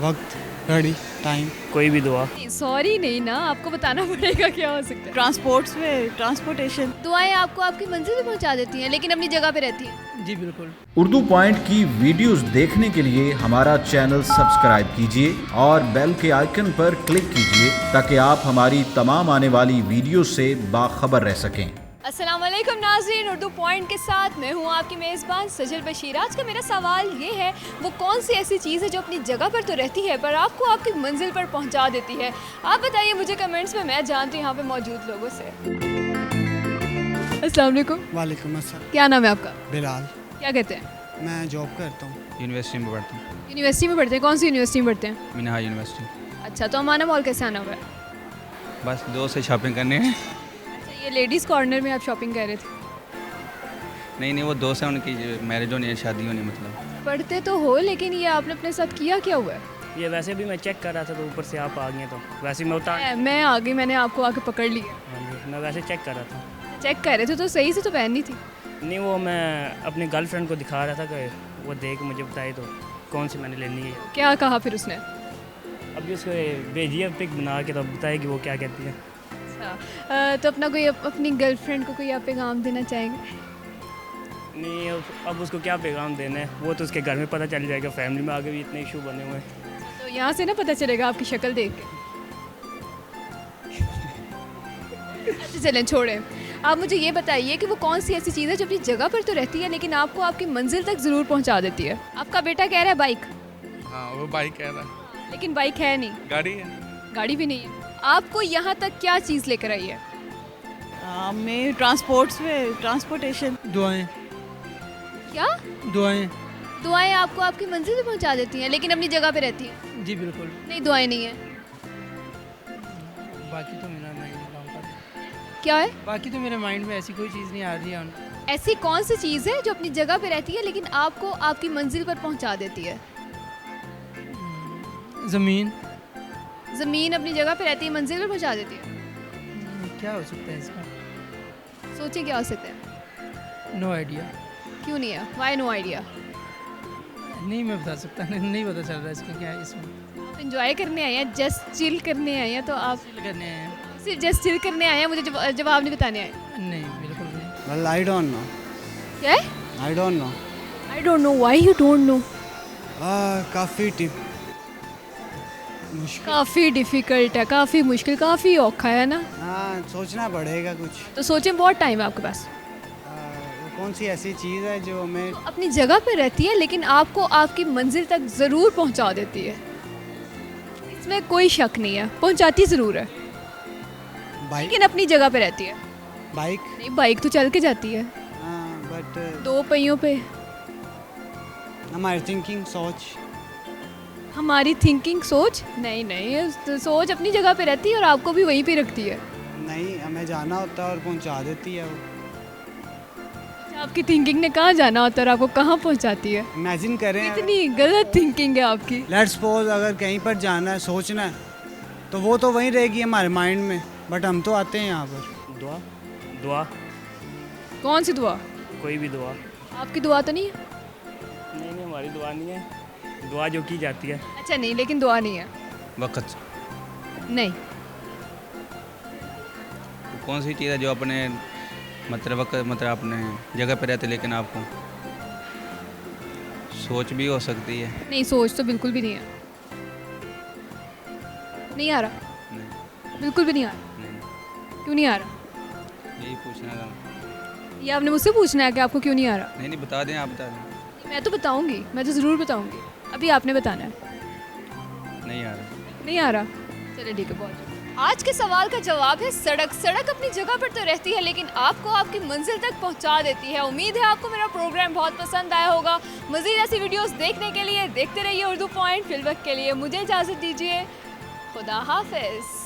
वक्त, घड़ी, टाइम। कोई भी दुआ। सॉरी नहीं ना, आपको बताना पड़ेगा क्या हो सकता है। ट्रांसपोर्ट्स में ट्रांसपोर्टेशन। दुआएं आपको आपकी मंजिल पे पहुंचा देती हैं लेकिन अपनी जगह पे रहती हैं। जी बिल्कुल। उर्दू पॉइंट की वीडियोस देखने के लिए हमारा चैनल सब्सक्राइब कीजिए और बेल के आइकन पर क्लिक कीजिए ताकि आप हमारी तमाम आने वाली वीडियो से बाखबर रह सकें। अस्सलाम वालेकुम नाज़रीन, उर्दू पॉइंट के साथ मैं हूँ आपकी मेज़बान सजल बशीर। आज का मेरा सवाल ये है, वो कौन सी ऐसी चीज़ है जो अपनी जगह पर तो रहती है पर आपको आपकी मंजिल पर पहुँचा देती है। आप बताइए मुझे कमेंट्स में, मैं जानती हूँ यहाँ पे मौजूद लोगों से। अस्सलाम वालेकुम। वालेकुम अस्सलाम। क्या नाम है आपका? बिलाल। क्या कहते हैं? मैं जॉब करता हूँ। यूनिवर्सिटी में पढ़ता हूँ। यूनिवर्सिटी में पढ़ते हैं? कौन सी यूनिवर्सिटी में पढ़ते हैं? मीना यूनिवर्सिटी। अच्छा, तो अमाना मॉल कैसे आना हुआ है? बस दोस्त से शॉपिंग करने हैं। अच्छा, ये लेडीज़ कॉर्नर में आप शॉपिंग कर रहे थे? नहीं वो दोस्त हैं, उनकी मैरिज होनी है, शादी होनी है। मतलब पढ़ते तो हो लेकिन ये आपने अपने साथ किया क्या हुआ है? ये वैसे भी मैं चेक कर रहा था तो ऊपर से आप आ गए, तो वैसे मैं उतार। मैं आ गई, मैंने आपको आके पकड़ लिया। हाँ जी, मैं वैसे चेक कर रहा था। चेक कर रहे थे तो सही से तो पहननी थी। नहीं, वो मैं अपनी गर्लफ्रेंड को दिखा रहा था कि वो देख मुझे बताए तो कौन सी मैंने लेनी है। क्या कहा फिर उसने? अभी उसको भेजिए पिक बना के, तो बताएगी वो क्या कहती है। अच्छा, तो अपना कोई अपनी गर्लफ्रेंड को कोई आप पैगाम देना चाहेंगे? नहीं, अब उसको क्या पैगाम देना है, वो तो उसके घर में पता चल जाएगा। फैमिली में आगे भी इतने इशू बने हुए हैं। तो यहाँ से ना पता चलेगा आपकी शक्ल देख के। अच्छा चलें, छोड़ें। आप मुझे ये बताइए कि वो कौन सी ऐसी चीज़ है जो अपनी जगह पर तो रहती है लेकिन आपको आपकी मंजिल तक ज़रूर पहुँचा देती है। आपका बेटा कह रहा है बाइक। हाँ, वो बाइक कह रहा है। लेकिन बाइक है नहीं। गाड़ी है। गाड़ी भी नहीं है। आपको यहाँ तक क्या चीज़ लेकर आई है? में ट्रांसपोर्ट्स में ट्रांसपोर्टेशन। दुआएं। क्या? दुआएं। दुआएं आपको आपकी मंजिल पे पहुँचा देती हैं लेकिन अपनी जगह पे रहती हैं। जी बिल्कुल। नहीं, दुआएं नहीं है। बाकी तो मेरा माइंड क्या है? बाकी तो मेरे माइंड में ऐसी कोई चीज़ नहीं आ रही है। ऐसी कौन सी चीज़ है जो अपनी जगह पे रहती है लेकिन आपको आपकी मंजिल पर पहुंचा देती है? ज़मीन। ज़मीन अपनी जगह पे रहती है, मंजिल पर पहुंचा देती है। क्या हो सकता है इसका? सोचिए क्या हो सकता है। No idea. क्यों नहीं है? Why no idea? नहीं मैं बता सकता, नहीं पता चल रहा इसका क्या है इसमें। आप इंजॉय करने आए हैं, जस्ट चिल करने आए हैं, तो आप चिल करने आए हैं। सिर्फ जस्ट चिल करने आए हैं, मुझे जवाब नहीं बताने आए। नहीं बिल्कुल नहीं। Well, I don't know. क्या है? I don't know. I don't know. Why you don't know? काफ़ी मुश्किल। काफ़ी डिफ़िकल्ट है, काफ़ी मुश्किल, काफ़ी औखा है ना। हाँ, सोचना पड़ेगा कुछ। तो सोचें, बहुत टाइम है आपके पास। वो कौन सी ऐसी चीज़ है जो हमें अपनी जगह पे रहती है लेकिन आपको आपकी मंजिल तक ज़रूर पहुंचा देती है। इसमें कोई शक नहीं है, पहुंचाती ज़रूर है बाइक। लेकिन अपनी जगह पे रहती है। बाइक। नहीं, बाइक तो चल के जाती है, हाँ, बट दो पहियों पे। हमारी थिंकिंग, सोच। हमारी थिंकिंग, सोच? नहीं नहीं, तो सोच अपनी जगह पे रहती है और आपको भी वहीं पे रखती है। नहीं, हमें जाना होता है और पहुंचा देती है वो। अच्छा, आपकी थिंकिंग ने कहाँ जाना होता है और आपको कहाँ पहुँचाती है? इमेजिन करें, इतनी गलत थिंकिंग है आपकी। लेट्स सपोज अगर कहीं पर जाना है, सोचना है, तो वो तो वहीं रहेगी हमारे माइंड में, बट हम तो आते हैं यहाँ पर। दुआ। दुआ। कौन सी दुआ? कोई भी दुआ। आपकी दुआ तो नहीं है? नहीं, हमारी दुआ नहीं है। दुआ जो की जाती है। अच्छा नहीं, लेकिन दुआ नहीं है। वक्त। नहीं। कौन सी चीज़ है जो अपने मतलब अपने जगह पे रहते लेकिन आपको सोच भी हो सकती है। नहीं, सोच तो बिल्कुल भी नहीं है। नहीं आ रहा? नहीं, बिल्कुल भी नहीं आ रहा? नहीं, क्यों नहीं आ रहा? यही पूछना था। ये आपने मुझसे पूछना है कि आपको क्यों नहीं आ रहा? नहीं बता दें, आप बता दें। मैं तो बताऊंगी, मैं तो ज़रूर बताऊंगी। अभी आपने बताना है। नहीं आ रहा। नहीं आ रहा? चलिए ठीक है, बहुत। आज के सवाल का जवाब है सड़क। सड़क अपनी जगह पर तो रहती है लेकिन आपको आपकी मंजिल तक पहुंचा देती है। उम्मीद है आपको मेरा प्रोग्राम बहुत पसंद आया होगा। मज़ीद ऐसी वीडियोस देखने के लिए देखते रहिए उर्दू पॉइंट। फिल वक्त के लिए मुझे इजाज़त दीजिए। खुदा हाफिज़।